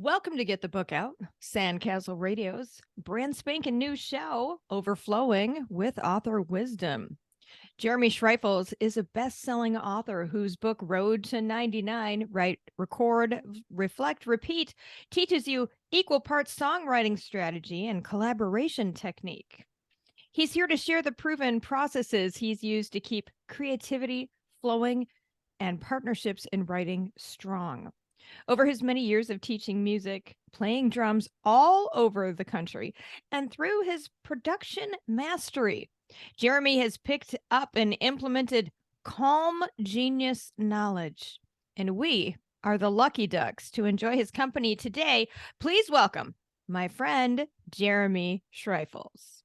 Welcome to Get the Book Out, Sandcastle Radio's brand spanking new show, overflowing with author wisdom. Jeremy Schreifels is a best-selling author whose book Road to 99, Write, Record, Reflect, Repeat, teaches you equal parts songwriting strategy and collaboration technique. He's here to share the proven processes he's used to keep creativity flowing and partnerships in writing strong. Over his many years of teaching music, playing drums all over the country, and through his production mastery, Jeremy has picked up and implemented calm genius knowledge. And we are the lucky ducks to enjoy his company today. Please welcome my friend, Jeremy Schreifels.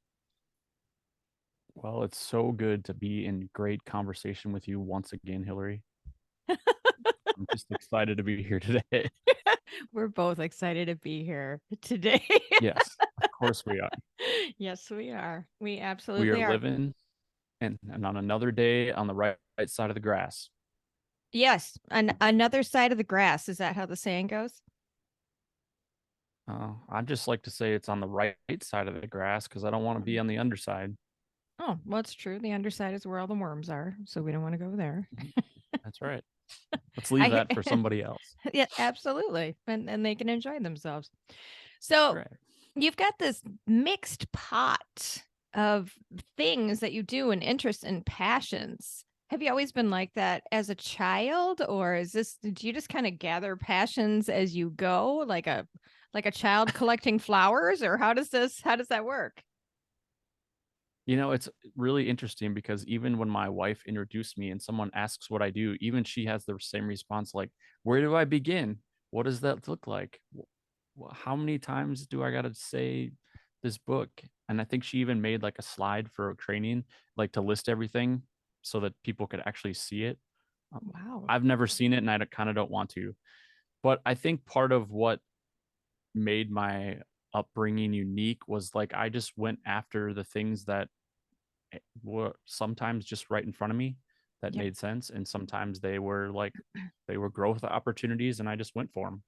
Well, it's so good to be in great conversation with you once again, Hillary. I'm just excited to be here today. We're both excited to be here today. Yes, of course we are. Yes, we are. We We are absolutely are. living and on another day on the right side of the grass. Yes, another side of the grass. Is that how the saying goes? I'd just like to say it's on the right side of the grass because I don't want to be on the underside. Oh, well, it's true. The underside is where all the worms are, so we don't want to go there. That's right. Let's leave I that for somebody else. yeah, absolutely, and they can enjoy themselves. That's So right. you've got this mixed pot of things that you do and interests and passions. Have you always been like that as a child, or do you just kind of gather passions as you go, like a child collecting flowers, or how does that work? It's really interesting because even when my wife introduced me and someone asks what I do, even she has the same response like, where do I begin? What does that look like? How many times do I got to say this book? And I think she even made like a slide for training, like to list everything so that people could actually see it. Um, Wow. I've never seen it and I kind of don't want to. But I think part of what made my upbringing unique was like I just went after the things that were sometimes just right in front of me that Yep. made sense. And sometimes they were growth opportunities and I just went for them.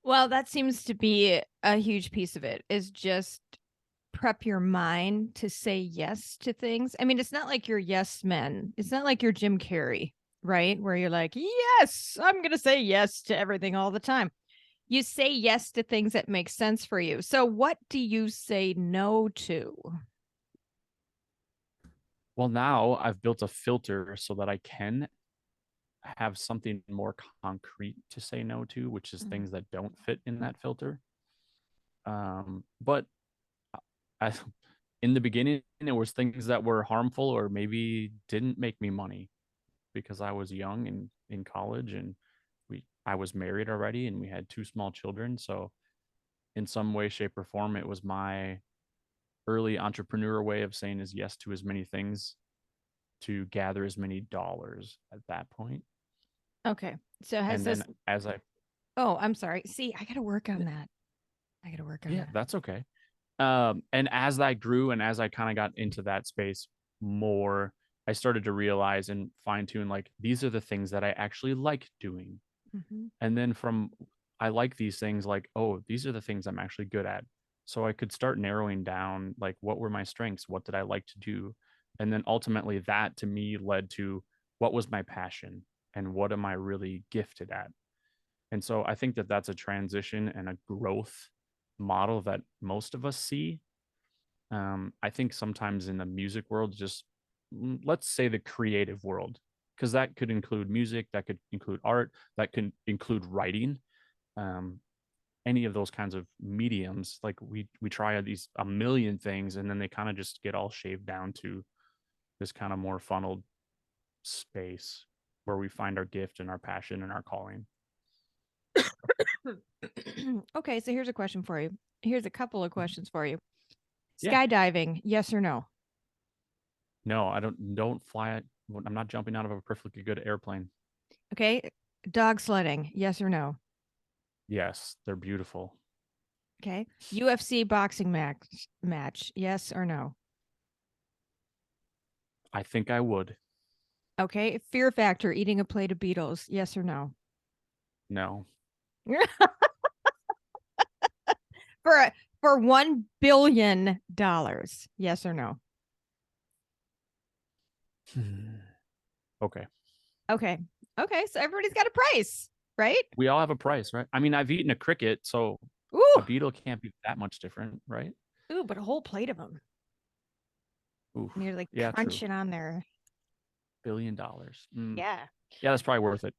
Well, that seems to be a huge piece of it is just prep your mind to say yes to things. I mean, it's not like you're yes men. It's not like you're Jim Carrey, right? Where you're like, yes, I'm going to say yes to everything all the time. You say yes to things that make sense for you. So, what do you say no to? Well, now I've built a filter so that I can have something more concrete to say no to, which is Mhm. things that don't fit in that filter. But I, in the beginning, it was things that were harmful or maybe didn't make me money because I was young and in college and I was married already and we had two small children. So in some way, shape, or form, it was my early entrepreneur way of saying is yes to as many things to gather as many dollars at that point. Okay. So, has And then this, as I oh, I'm sorry. See, I got to work on that. I got to work on yeah, that. that's okay. And as I grew and as I kind of got into that space more, I started to realize and fine tune like these are the things that I actually like doing. Hmm. And then from I like these things like, oh, these are the things I'm actually good at. So I could start narrowing down like what were my strengths? What did I like to do? And then ultimately that to me led to what was my passion and what am I really gifted at? And so I think that that's a transition and a growth model that most of us see. I think sometimes in the music world, just let's say the creative world, because that could include music, that could include art, that could include writing, um, any of those kinds of mediums. Like we try these a million things, and then they kind of just get all shaved down to this kind of more funneled space where we find our gift and our passion and our calling. Okay. So, here's a question for you. Here's a couple of questions for you. Yeah. Skydiving, yes or no? No, I don't fly. I'm not jumping out of a perfectly good airplane. Okay. Dog sledding, yes or no? Yes, they're beautiful. Okay. UFC boxing match, yes or no? I think I would. Okay. Fear factor, eating a plate of Beatles, yes or no? No. for $1 billion. Yes or no? Okay. Okay. Okay. So everybody's got a price, right? We all have a price, right? I mean, I've eaten a cricket, so Ooh. a beetle can't be that much different, right? Ooh, but a whole plate of them. Ooh, And you're like yeah, true. crunching on there. $1 billion. Yeah. Yeah, that's probably worth it.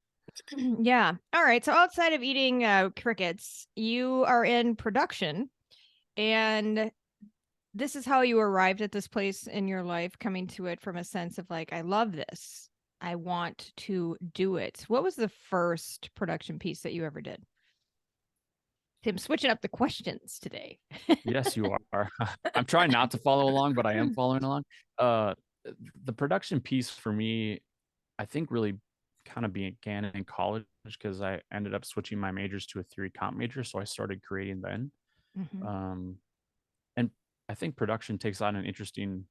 Yeah. All right. So outside of eating crickets, you are in production, and this is how you arrived at this place in your life, coming to it from a sense of like, I love this. I want to do it. What was the first production piece that you ever did? I'm switching up the questions today. Yes, you are. I'm trying not to follow along, but I am following along. Uh, the production piece for me, I think, really kind of began in college because I ended up switching my majors to a theory comp major, so I started creating then. Mhm. Um, and I think production takes on an interesting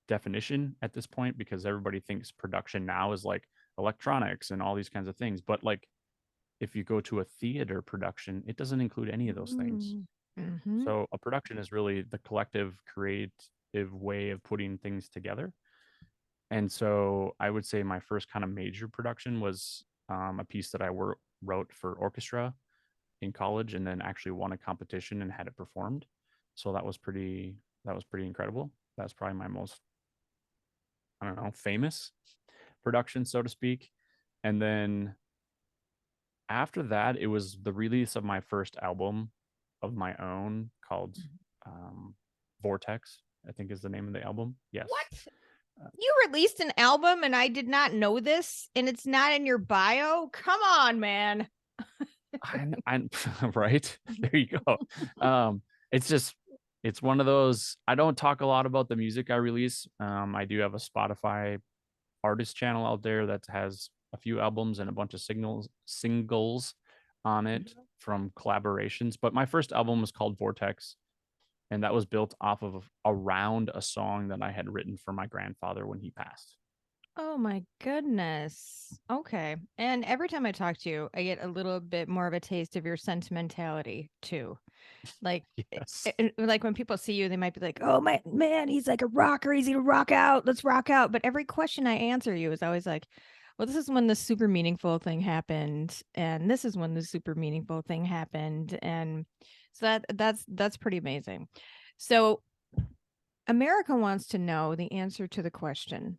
definition at this point because everybody thinks production now is like electronics and all these kinds of things, but like if you go to a theater production, it doesn't include any of those things. Mm-hmm. So a production is really the collective creative way of putting things together. And so I would say my first kind of major production was a piece that I wrote for orchestra in college, and then actually won a competition and had it performed. So that was pretty incredible. That's probably my most, I don't know, famous production, so to speak. And then after that, it was the release of my first album of my own called um, Vortex, I think is the name of the album. Yes. What? You released an album and I did not know this, and it's not in your bio? Come on, man. I'm right. There you go. It's just, it's one of those, I don't talk a lot about the music I release. I do have a Spotify artist channel out there that has a few albums and a bunch of singles on it from collaborations. But my first album was called Vortex, and that was built off of around a song that I had written for my grandfather when he passed. Oh my goodness. Okay. And every time I talk to you, I get a little bit more of a taste of your sentimentality too. Like, Yes. like when people see you, they might be like, "Oh my man, he's like a rocker. He's gonna rock out. Let's rock out." But every question I answer you is always like, "Well, this is when the super meaningful thing happened, and this is when the super meaningful thing happened." And so that's pretty amazing. So America wants to know the answer to the question.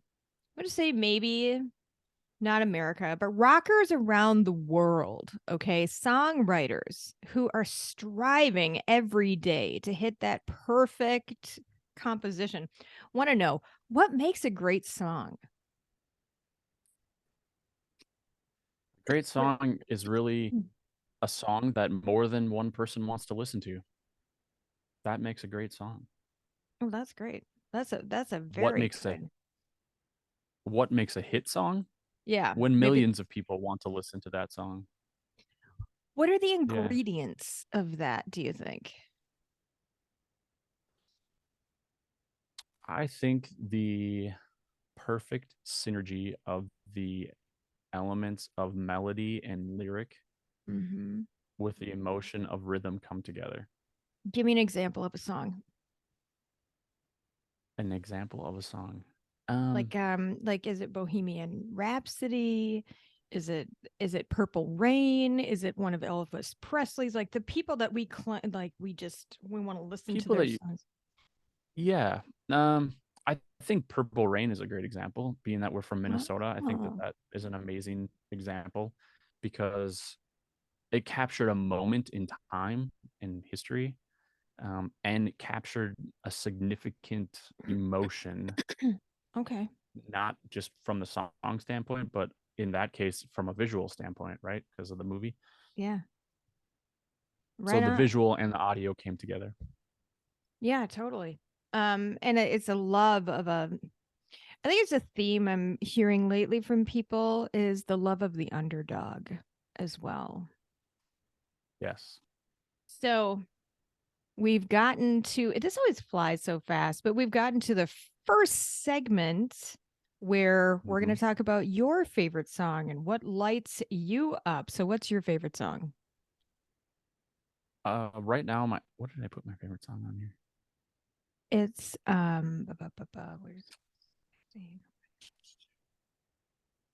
I'm going to say maybe not America, but rockers around the world, okay? Songwriters who are striving every day to hit that perfect composition want to know what makes a great song? Great song is really a song that more than one person wants to listen to. That makes a great song. Oh, that's great. That's a What very makes a good. what makes a hit song? Yeah, When maybe. millions of people want to listen to that song. What are the Yeah. ingredients of that, do you think? I think the perfect synergy of the elements of melody and lyric Mhm. with the emotion of rhythm come together. Give me an example of a song. An example of a song. Like is it Bohemian Rhapsody? Is it is it Purple Rain? Is it one of Elvis Presley's? Like the people that like we want to listen to People their that you, songs. yeah. I think Purple Rain is a great example, being that we're from Minnesota. I think that Oh. that is an amazing example because it captured a moment in time in history, and it captured a significant emotion, Okay. not just from the song standpoint, but in that case, from a visual standpoint, right? Because of the movie. Yeah. So Right the on. visual and the audio came together. Yeah, totally. And it's a love of a I think it's a theme I'm hearing lately from people is the love of the underdog as well. Yes. So we've gotten to this always flies so fast, but we've gotten to the first segment where we're going Mm-hmm. to talk about your favorite song and what lights you up. So, what's your favorite song? Right now, what did I put my favorite song on here? It's where's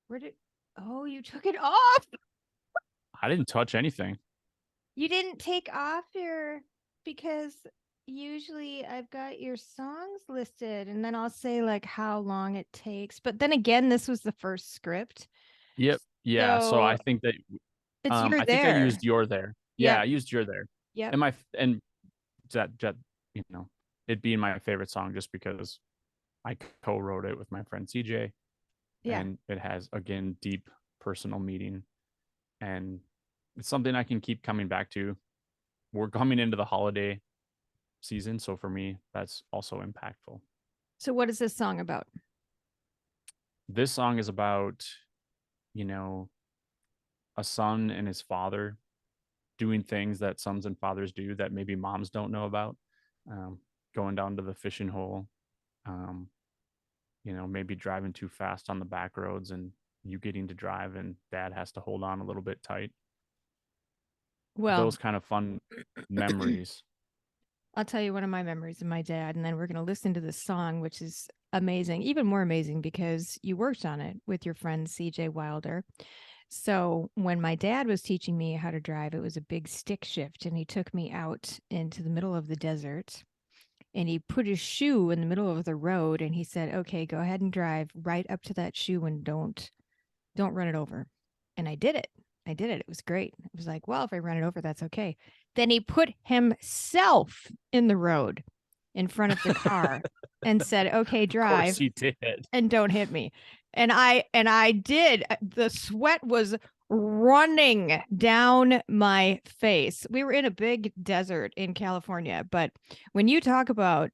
where did oh you took it off? I didn't touch anything. You didn't take off your because usually I've got your songs listed and then I'll say like how long it takes. But then again, this was the first script. Yep. Yeah. So So I think that it's you're I think I there. used You're There. Yeah, Yep. I used You're There. Yep. And that you know, it being my favorite song just because I co-wrote it with my friend CJ, Yeah. and it has again deep personal meaning, and it's something I can keep coming back to. We're coming into the holiday season, so for me that's also impactful. So what is this song about? This song is about, you know, a son and his father doing things that sons and fathers do that maybe moms don't know about. um, Going down to the fishing hole, um, maybe driving too fast on the back roads and you getting to drive and dad has to hold on a little bit tight. Well, Those kind of fun memories. I'll tell you one of my memories of my dad, and then we're going to listen to this song, which is amazing, even more amazing because you worked on it with your friend CJ Wilder. So when my dad was teaching me how to drive, it was a big stick shift, and he took me out into the middle of the desert and he put his shoe in the middle of the road and he said, "Okay, go ahead and drive right up to that shoe and don't run it over." And I did it. I did it. It was great. It was like, well, if I run it over, that's okay. Then he put himself in the road in front of the car and said, "Okay, Of course drive he did. and don't hit me." And I did. The sweat was running down my face. We were in a big desert in California, but when you talk about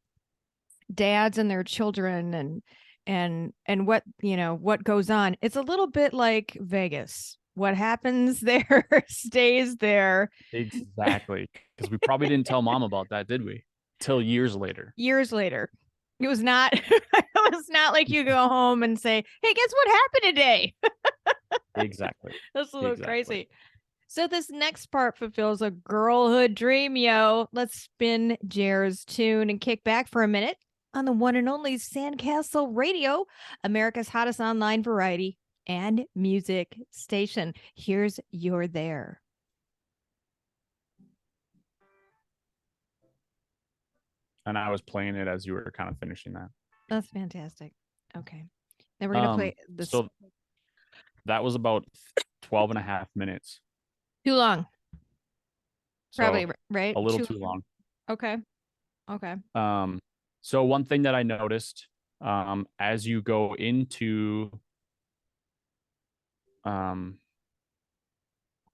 dads and their children and what goes on, it's a little bit like Vegas. What happens there stays there. Exactly, because we probably didn't tell mom about that, did we, till years later. Years later, it was not it was not like you go home and say, "Hey, guess what happened today?" Exactly. That's a little Exactly. crazy. So this next part fulfills a girlhood dream, yo. Let's spin Jer's tune and kick back for a minute on the one and only Sandcastle Radio, America's hottest online variety and music station. Here's You're There. And I was playing it as you were kind of finishing that. That's fantastic. Okay. Then we're going to play this. So that was about 12 and a half minutes. Too long. So Probably, right? a little too long. Okay. Okay. So one thing that I noticed, as you go into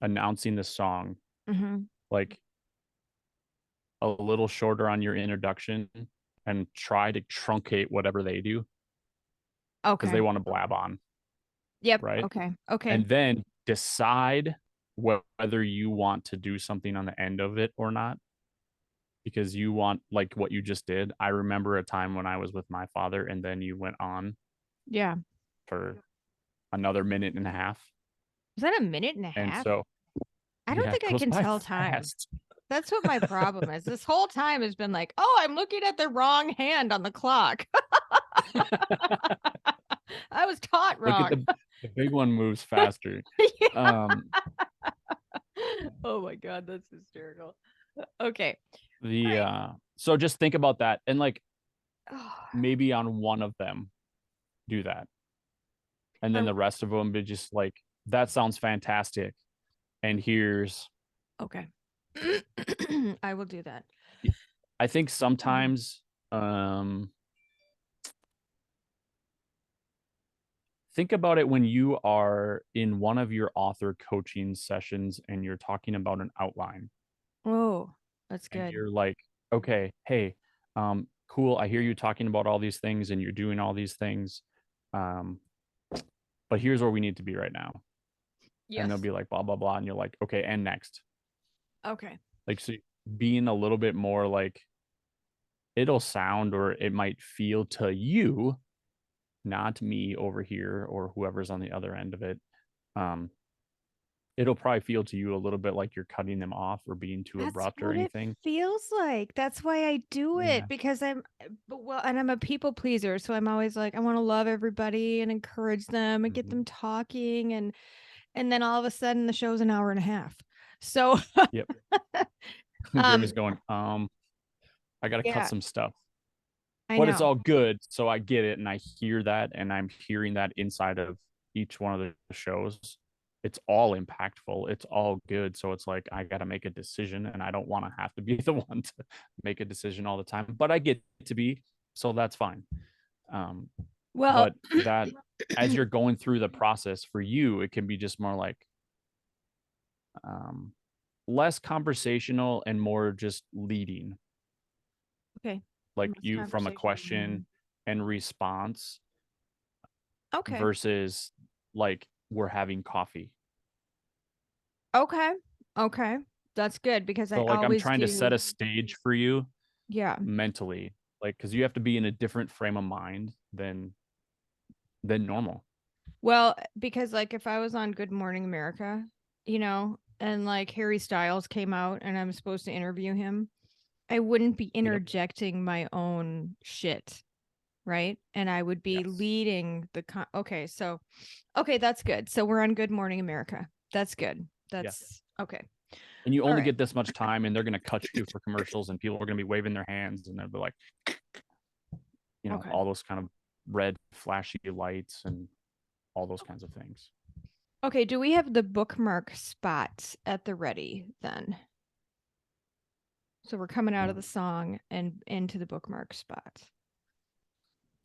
announcing the song, like a little shorter on your introduction and try to truncate whatever they do because Okay. they want to blab on. Yep. Right. Okay. Okay. And then decide whether you want to do something on the end of it or not, because you want, like what you just did. I remember a time when I was with my father and then you went on Yeah. for another minute and a half. Was that a minute and a And half? so, I don't yeah, think it I goes can by tell time. fast. That's what my problem is. This whole time has been like, oh, I'm looking at the wrong hand on the clock. I was taught Look at wrong. the big one moves faster. Yeah. Oh my God, that's hysterical. Okay. So just think about that and like maybe on one of them do that. And then the rest of them be just like, that sounds fantastic. And here's Okay. I will do that. I think sometimes think about it when you are in one of your author coaching sessions and you're talking about an outline. Oh, that's And good. you're like, okay, hey, cool. I hear you talking about all these things and you're doing all these things. But here's where we need to be right now. Yes. And they'll be like, blah, blah, blah. And you're like, okay, and next. Okay. Like, so being a little bit more like, it'll sound or it might feel to you, not me over here or whoever's on the other end of it, it'll probably feel to you a little bit like you're cutting them off or being too That's abrupt or what it anything. feels like. That's why I do Yeah. it, because and I'm a people pleaser. So I'm always like, I want to love everybody and encourage them and get Mhm. them talking. And then all of a sudden the show's an hour and a half. So, Yep. um, Jeremy's going, I got to cut yeah, some stuff, I but it's know. all good. So I get it. And I hear that. And I'm hearing that inside of each one of the shows. It's all impactful. It's all good. So it's like, I got to make a decision and I don't want to have to be the one to make a decision all the time, but I get to be. So that's fine. Um, Well, but that as you're going through the process for you, it can be just more like um, less conversational and more just leading, okay. like Less you from a conversation. question and response Okay. versus like we're having coffee. Okay. Okay. That's good because I So like I'm always trying to set do. a stage for you Yeah. mentally, like because you have to be in a different frame of mind than normal. Well, because like if I was on Good Morning America, and like Harry Styles came out and I'm supposed to interview him, I wouldn't be Yep. interjecting my own shit, right? And I would be Yes. leading okay, so okay, that's good. So we're on Good Morning America. That's good. Yes. That's okay. And you All only right. get this much time, and they're going to cut you for commercials, and people are going to be waving their hands, and they'll be like, Okay. all those kind of red flashy lights and all those kinds of things. Okay, do we have the bookmark spot at the ready then? So we're coming out of the song and into the bookmark spot.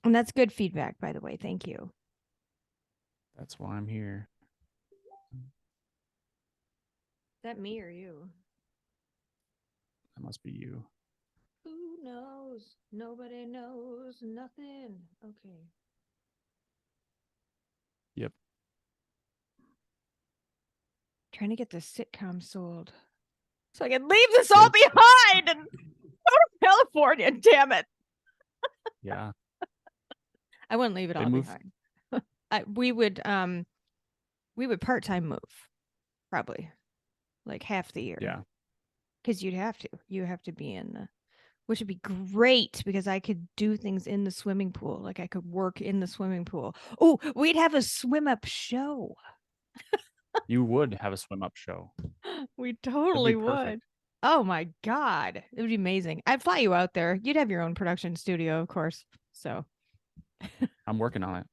And that's good feedback, by the way. Thank you. That's why I'm here. Is that me or you? That must be you. Who knows? Nobody knows nothing. Okay. Yep. Trying to get this sitcom sold so I can leave this all Good. behind and go to California. Damn it. Yeah. I wouldn't leave it They all move. behind. We would part-time move, probably like half the year. Yeah. Because you have to be in the, which would be great because I could do things in the swimming pool. Like I could work in the swimming pool. Oh, we'd have a swim up show. You would have a swim up show. We That'd be totally would. perfect. Oh my God. It would be amazing. I'd fly you out there. You'd have your own production studio, of course. So I'm working on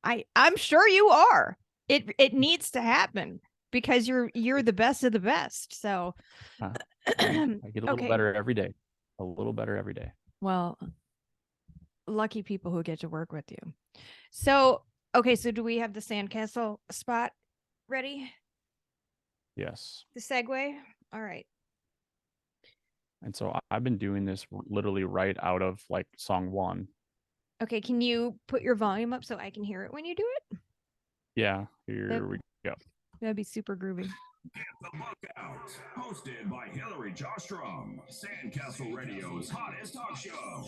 it. I'm sure you are. It needs to happen because you're the best of the best. So I get a little okay. better every day. A little better every day. Well, lucky people who get to work with you. So, okay, so do we have the sandcastle spot ready? Yes. The segue? All right. And so I've been doing this literally right out of like song one. Okay, can you put your volume up so I can hear it when you do it? Yeah. Here we go. That'd be super groovy. Get the book out. Hosted by Hillary Jostrom, Sandcastle Radio's hottest talk show.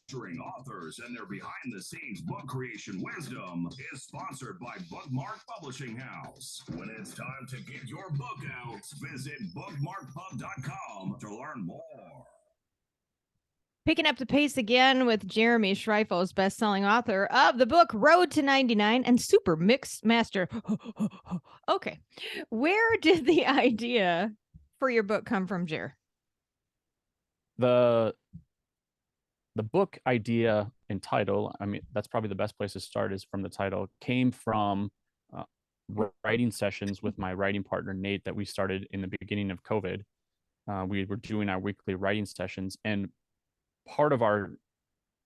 Featuring authors and their behind the scenes book creation wisdom is sponsored by Bookmark Publishing House. When it's time to get your book out, visit bookmarkpub.com to learn more. Picking up the pace again with Jeremy Schreifels, best-selling author of the book Road to 99 and Super Mix Master. Okay. Where did the idea for your book come from, Jer? The book idea and title, I mean, that's probably the best place to start is from the title, came from writing sessions with my writing partner, Nate, that we started in the beginning of COVID. We were doing our weekly writing sessions, and part of our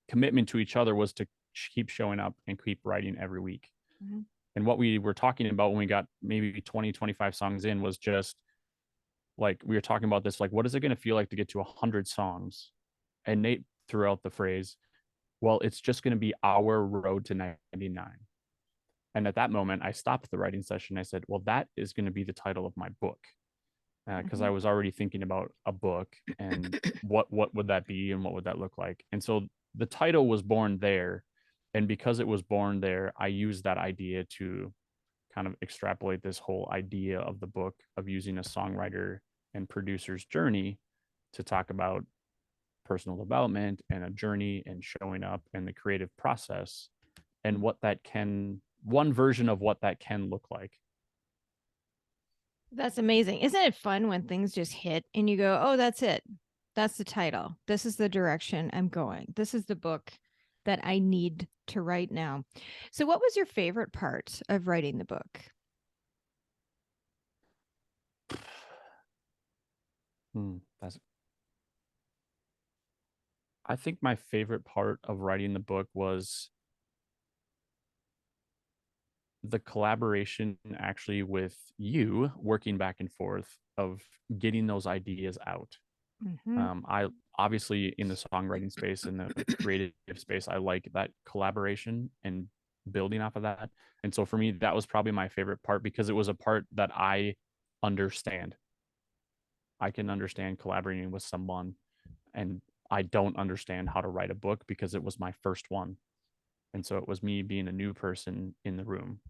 commitment to each other was to keep showing up and keep writing every week. Mm-hmm. And what we were talking about when we got maybe 20, 25 songs in was just like, we were talking about this, like, what is it going to feel like to get to 100 songs? And Nate threw out the phrase, well, it's just going to be our road to 99. And at that moment, I stopped the writing session. I said, well, that is going to be the title of my book. Because I was already thinking about a book and what would that be and what would that look like. And so the title was born there. And because it was born there, I used that idea to kind of extrapolate this whole idea of the book of using a songwriter and producer's journey to talk about personal development and a journey and showing up and the creative process and what that can, one version of what that can look like. That's amazing. Isn't it fun when things just hit and you go, oh, that's it. That's the title. This is the direction I'm going. This is the book that I need to write now. So what was your favorite part of writing the book? I think my favorite part of writing the book was the collaboration actually with you working back and forth of getting those ideas out. I obviously in the songwriting space and the creative space, I like that collaboration and building off of that. And so for me, that was probably my favorite part because it was a part that I understand. I can understand collaborating with someone, and I don't understand how to write a book because it was my first one. And so it was me being a new person in the room.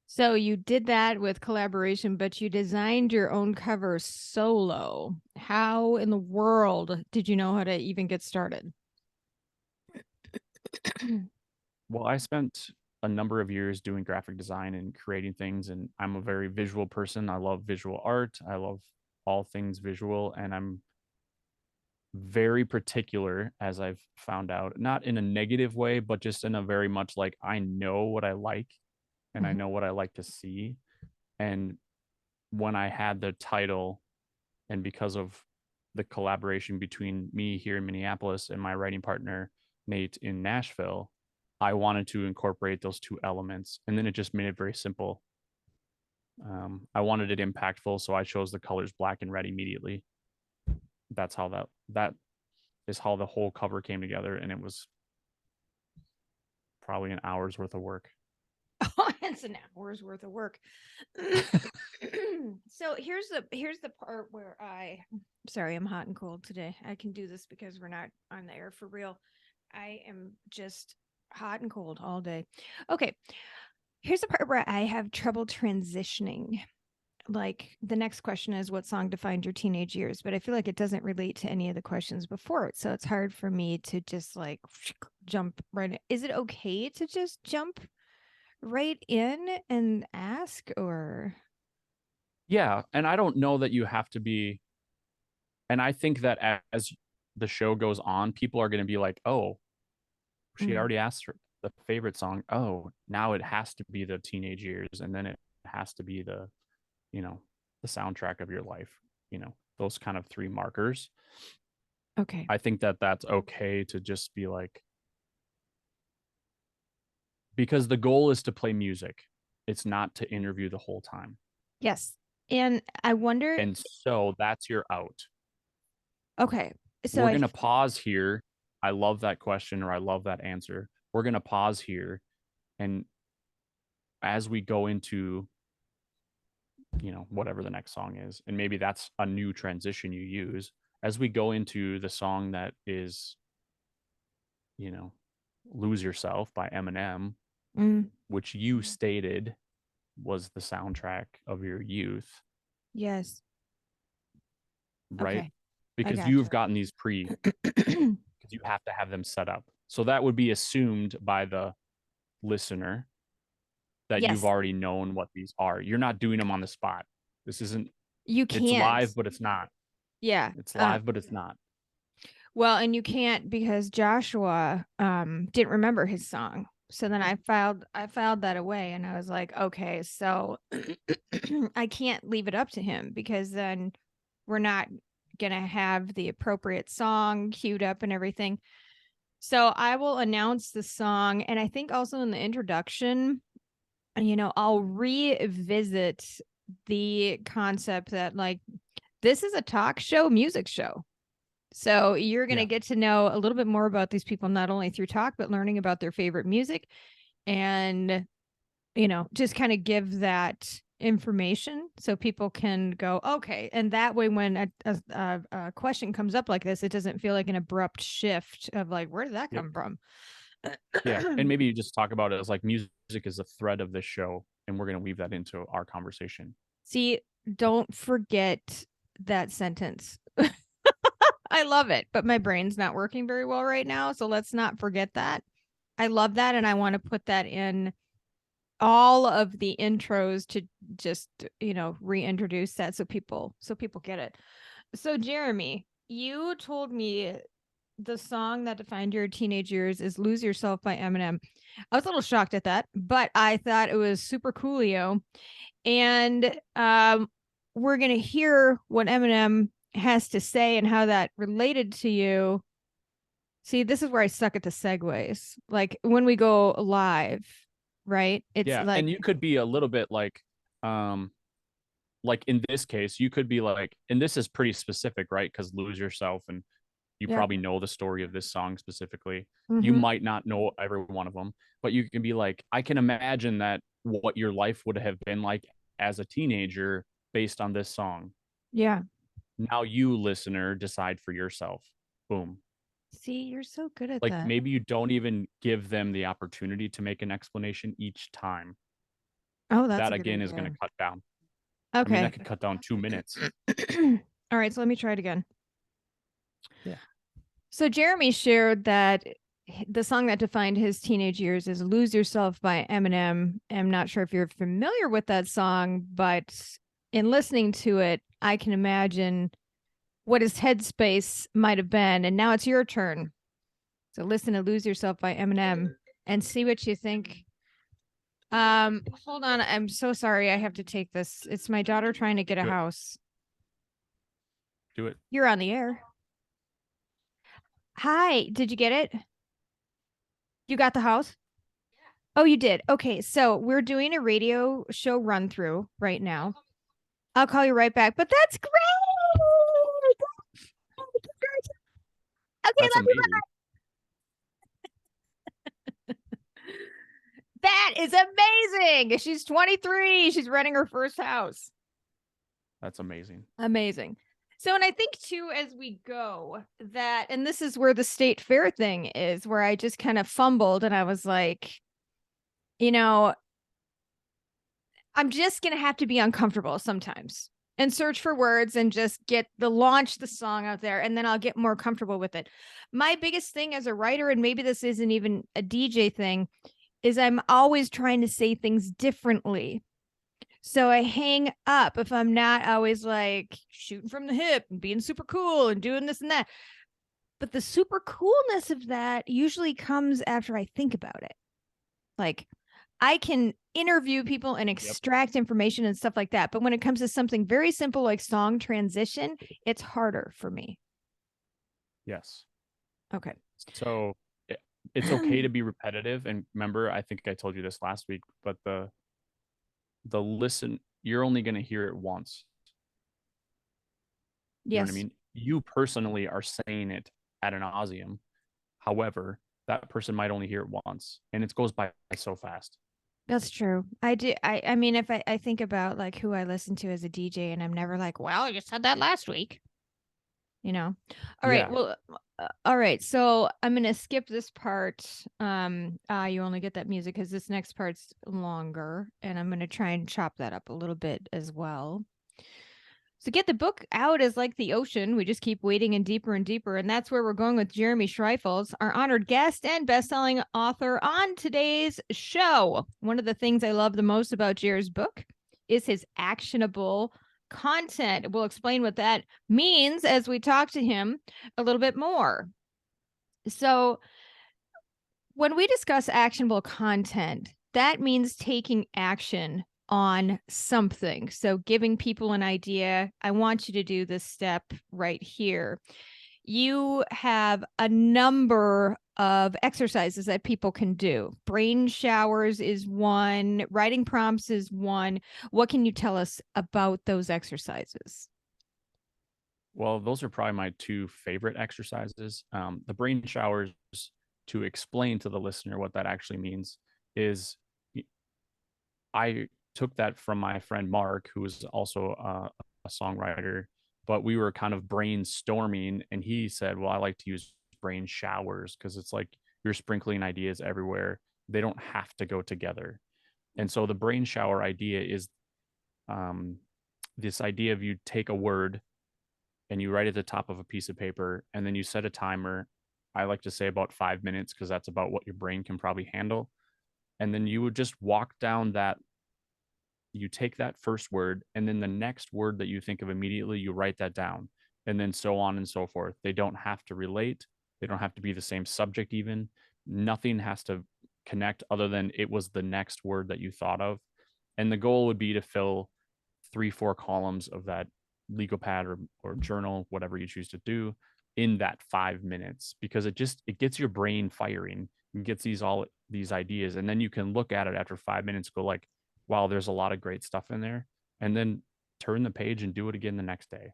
So you did that with collaboration, but you designed your own cover solo. How in the world did you know how to even get started? Well, I spent a number of years doing graphic design and creating things, and I'm a very visual person. I love visual art. I love all things visual, and I'm very particular, as I've found out, not in a negative way, but just in a very much like I know what I like and I know what I like to see. And when I had the title, and because of the collaboration between me here in Minneapolis and my writing partner, Nate, in Nashville, I wanted to incorporate those two elements. And then it just made it very simple. I wanted it impactful, so I chose the colors black and red immediately. That's how that is how the whole cover came together, and it was probably an hour's worth of work. Oh, it's an hour's worth of work. So here's the part where sorry, I'm hot and cold today. I can do this because we're not on the air for real. I am just hot and cold all day. Okay. Here's the part where I have trouble transitioning. Like the next question is what song defined your teenage years, but I feel like it doesn't relate to any of the questions before it. So it's hard for me to just like jump right in. Is it okay to just jump right in and ask, or? Yeah, and I don't know that you have to be, and I think that as the show goes on, people are going to be like, oh, she already asked her the favorite song. Oh, now it has to be the teenage years, and then it has to be the, the soundtrack of your life, those kind of three markers. Okay. I think that that's okay to just be like, because the goal is to play music. It's not to interview the whole time. Yes. And I wonder. And so that's your out. Okay. So we're going to pause here. I love that question, or I love that answer. We're going to pause here. And as we go into, whatever the next song is, and maybe that's a new transition you use, as we go into the song that is, Lose Yourself by Eminem, which you stated was the soundtrack of your youth. Yes. Right? Okay. Because you've gotten these because you have to have them set up. So that would be assumed by the listener that you've already known what these are. You're not doing them on the spot. This isn't, you can't. It's live, but it's not. Yeah. It's live, but it's not. Well, and you can't because Joshua didn't remember his song. So then I filed that away, and I was like, okay, so I can't leave it up to him because then we're not gonna have the appropriate song queued up and everything. So I will announce the song, and I think also in the introduction, I'll revisit the concept that like this is a talk show, music show. So you're going to get to know a little bit more about these people, not only through talk, but learning about their favorite music and, just kind of give that information so people can go, okay. And that way, when a question comes up like this, it doesn't feel like an abrupt shift of like, where did that come from? Yeah. And maybe you just talk about it as like music is the thread of this show. and we're going to weave that into our conversation. See, don't forget that sentence. I love it, but my brain's not working very well right now. So let's not forget that. I love that. And I want to put that in all of the intros to just, reintroduce that so people get it. So Jeremy, you told me the song that defined your teenage years is Lose Yourself by Eminem. I was a little shocked at that, but I thought it was super coolio. And we're going to hear what Eminem has to say and how that related to you. See, this is where I suck at the segues. Like when we go live, right? It's like, and you could be a little bit like in this case, you could be like, and this is pretty specific, right? Because Lose Yourself, and you probably know the story of this song specifically. You might not know every one of them, but you can be like, I can imagine that what your life would have been like as a teenager based on this song. Yeah. Now you, listener, decide for yourself. Boom. See, you're so good at like that. maybe you don't even give them the opportunity to make an explanation each time. Oh, that's that again is going to cut down. Okay. I mean, that could cut down 2 minutes. All right, so let me try it again. Yeah. So Jeremy shared that the song that defined his teenage years is Lose Yourself by Eminem. I'm not sure if you're familiar with that song, but in listening to it, I can imagine what his headspace might have been. And now it's your turn. So listen to Lose Yourself by Eminem and see what you think. Hold on. I'm so sorry. I have to take this. It's my daughter trying to get a house. Do it. You're on the air. Hi. Did you get it? You got the house? Yeah. Oh, you did. Okay. So we're doing a radio show run through right now. I'll call you right back. But that's great. Okay. That's amazing. That is amazing. She's 23. She's renting her first house. That's amazing. Amazing. So, and I think too, as we go that, and this is where the state fair thing is, where I just kind of fumbled and I was like, I'm just going to have to be uncomfortable sometimes and search for words and just launch the song out there. And then I'll get more comfortable with it. My biggest thing as a writer, and maybe this isn't even a DJ thing, is I'm always trying to say things differently. So I hang up if I'm not always like shooting from the hip and being super cool and doing this and that. But the super coolness of that usually comes after I think about it. Like I can interview people and extract information and stuff like that. But when it comes to something very simple like song transition, it's harder for me. Yes. Okay. So it's okay to be repetitive. And remember, I think I told you this last week, but the listen, you're only going to hear it once. You know what I mean? You personally are saying it ad nauseum. However, that person might only hear it once, and it goes by so fast. That's true. I do. I mean, if I think about like who I listen to as a DJ, and I'm never like, well, you said that last week. All right. Well, all right. So I'm going to skip this part. You only get that music because this next part's longer, and I'm going to try and chop that up a little bit as well. So get the book out is like the ocean. We just keep wading in deeper and deeper. And that's where we're going with Jeremy Schreifels, our honored guest and best-selling author on today's show. One of the things I love the most about Jer's book is his actionable content. We'll explain what that means as we talk to him a little bit more. So when we discuss actionable content, that means taking action on something. So giving people an idea, I want you to do this step right here. You have a number of exercises that people can do. Brain showers is one, writing prompts is one. What can you tell us about those exercises? Well, those are probably my two favorite exercises. The brain showers, to explain to the listener what that actually means, is I took that from my friend Mark, who is also a songwriter, but we were kind of brainstorming, and he said, well, I like to use brain showers because it's like you're sprinkling ideas everywhere. They don't have to go together. And so the brain shower idea is this idea of you take a word and you write at the top of a piece of paper, and then you set a timer. I like to say about 5 minutes because that's about what your brain can probably handle. And then you would just walk down that. You take that first word, and then the next word that you think of immediately, you write that down, and then so on and so forth. They don't have to relate. They don't have to be the same subject, even. Nothing has to connect other than it was the next word that you thought of. And the goal would be to fill 3-4 columns of that legal pad or journal, whatever you choose to do, in that 5 minutes, because it gets your brain firing and gets these ideas. And then you can look at it after 5 minutes, go like, wow, there's a lot of great stuff in there. And then turn the page and do it again the next day.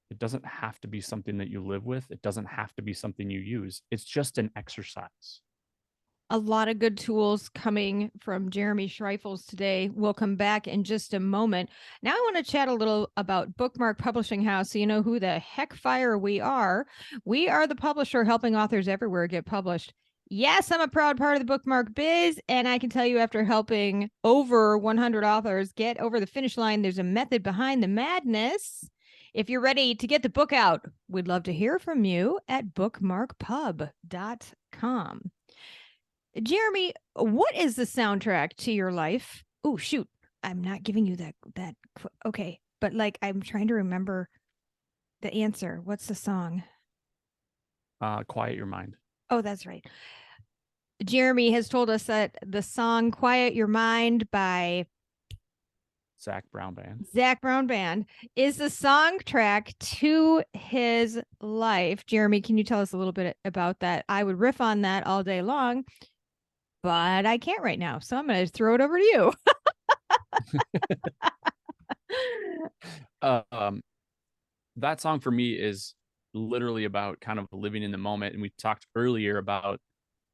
It doesn't have to be something that you live with. It doesn't have to be something you use. It's just an exercise. A lot of good tools coming from Jeremy Schreifels today. We'll come back in just a moment. Now I want to chat a little about Bookmark Publishing House so you know who the heck fire we are. We are the publisher helping authors everywhere get published. Yes, I'm a proud part of the bookmark biz, and I can tell you after helping over 100 authors get over the finish line, there's a method behind the madness. If you're ready to get the book out, we'd love to hear from you at bookmarkpub.com. Jeremy, what is the soundtrack to your life? Oh, shoot. I'm not giving you that. Okay. But like, I'm trying to remember the answer. What's the song? Quiet Your Mind. Oh, that's right. Jeremy has told us that the song Quiet Your Mind by Zach Brown Band is the soundtrack to his life. Jeremy, can you tell us a little bit about that? I would riff on that all day long, but I can't right now. So I'm going to throw it over to you. That song for me is literally about kind of living in the moment. And we talked earlier about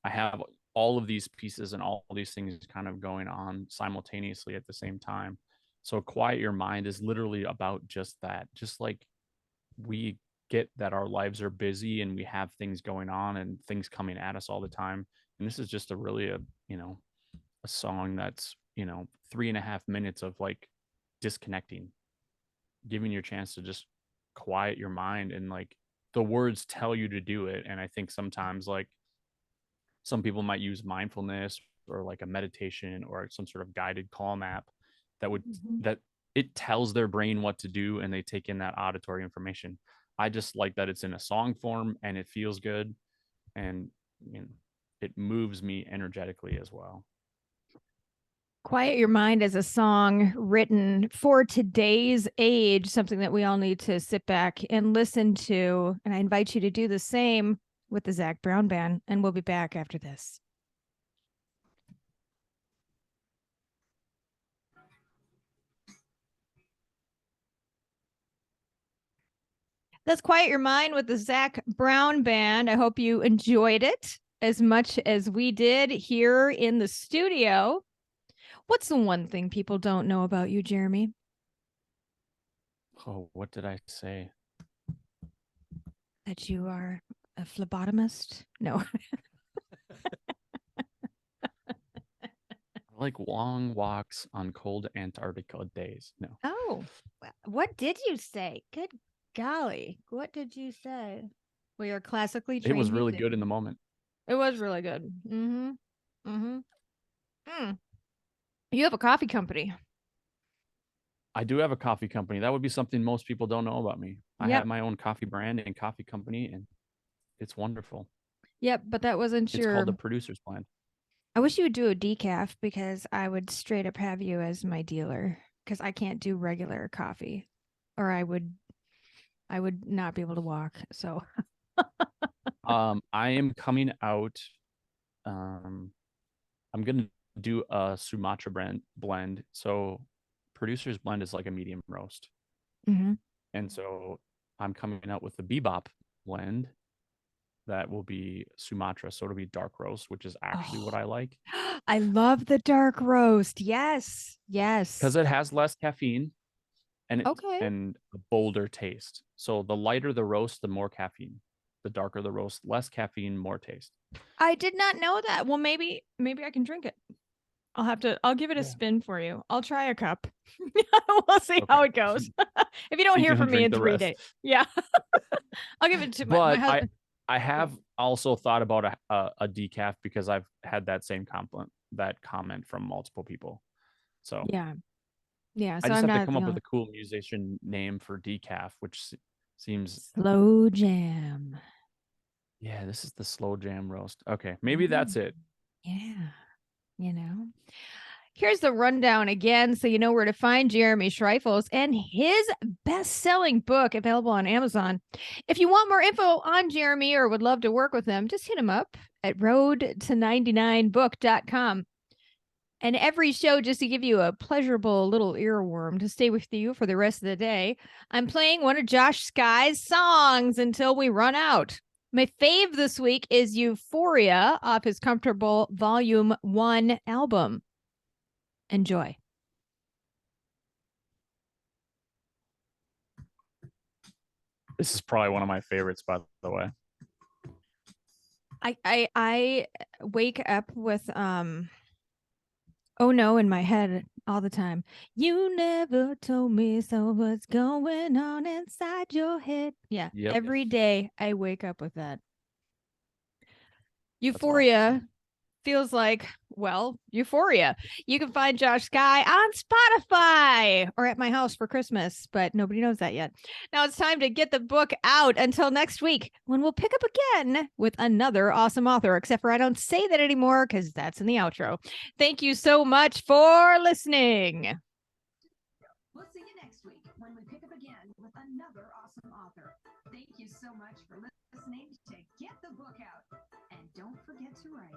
I have all of these pieces and all these things kind of going on simultaneously at the same time. So Quiet Your Mind is literally about just that. Just like we get that our lives are busy and we have things going on and things coming at us all the time. And this is just a song that's 3.5 minutes of like disconnecting, giving you a chance to just quiet your mind, and like the words tell you to do it. And I think sometimes like some people might use mindfulness or like a meditation or some sort of guided calm app that it tells their brain what to do and they take in that auditory information. I just like that it's in a song form and it feels good, and it moves me energetically as well. Quiet Your Mind is a song written for today's age, something that we all need to sit back and listen to. And I invite you to do the same with the Zach Brown Band. And we'll be back after this. That's Quiet Your Mind with the Zach Brown Band. I hope you enjoyed it as much as we did here in the studio. What's the one thing people don't know about you, Jeremy? Oh, what did I say? That you are a phlebotomist? No. I like long walks on cold Antarctica days. No. Oh, what did you say? Good golly. What did you say? Well, you're classically trained. It was really good in the moment. It was really good. You have a coffee company. I do have a coffee company. That would be something most people don't know about me. I have my own coffee brand and coffee company, and it's wonderful. Yep, but that wasn't It's called the Producer's Blend. I wish you would do a decaf, because I would straight up have you as my dealer, because I can't do regular coffee, or I would not be able to walk. So I am coming out. I'm gonna do a Sumatra blend. So Producer's Blend is like a medium roast. And so I'm coming out with the Bebop blend that will be Sumatra. So it'll be dark roast, which is actually what I like. I love the dark roast. Yes. Because it has less caffeine and and a bolder taste. So the lighter the roast, the more caffeine. The darker the roast, less caffeine, more taste. I did not know that. Well, maybe I can drink it. I'll give it a Yeah. spin for you. I'll try a cup. We'll see how Okay. it goes. If you don't You hear can from me in drink the 3 rest. days. Yeah. I'll give it to my But husband. I have also thought about a decaf because I've had that same comment from multiple people. So Yeah. Yeah. I So just I'm have to not come up the with a cool musician name for decaf, which seems slow jam. yeah, this is the slow jam roast. Okay, maybe that's it. Yeah. You know. Here's the rundown again, so you know where to find Jeremy Schreifels and his best-selling book available on Amazon. If you want more info on Jeremy or would love to work with him, just hit him up at roadto99book.com. And every show, just to give you a pleasurable little earworm to stay with you for the rest of the day, I'm playing one of Josh Skye's songs until we run out. My fave this week is Euphoria off his Comfortable Volume 1 album. Enjoy. This is probably one of my favorites, by the way. I wake up with oh no in my head all the time. You never told me so. What's going on inside your head? Yeah. Yep. Every day I wake up with that. That's Euphoria awesome. feels like, well, Euphoria. You can find Josh Skye on Spotify or at my house for Christmas, but nobody knows that yet. Now it's time to get the book out. Until next week, when we'll pick up again with another awesome author, except for I don't say that anymore because that's in the outro. Thank you so much for listening. We'll see you next week when we pick up again with another awesome author. Thank you so much for listening to Get the Book Out. And don't forget to write.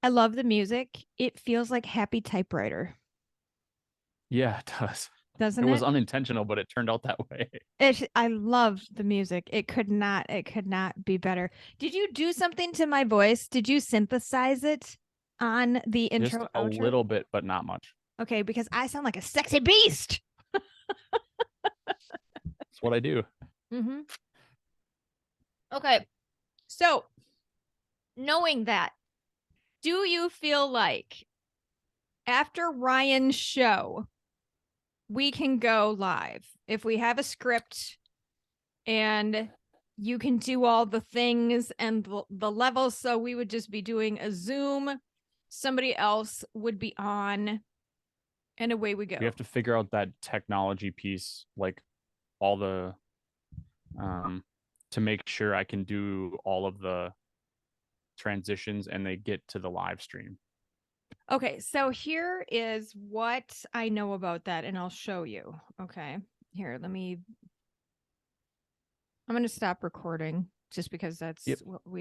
I love the music. It feels like Happy Typewriter. Yeah, it does. Doesn't it it? was unintentional, but it turned out that way. I love the music. It could not be better. Did you do something to my voice? Did you synthesize it on the intro? Just a outro? little bit, but not much. Okay, because I sound like a sexy beast. That's what I do. Mm-hmm. Okay. So, knowing that, do you feel like after Ryan's show, we can go live if we have a script and you can do all the things and the levels? So we would just be doing a Zoom. Somebody else would be on and away we go. We have to figure out that technology piece, like all the to make sure I can do all of the transitions and they get to the live stream. Okay, so here is what I know about that, and I'll show you. Okay, here, I'm going to stop recording just because that's what we did.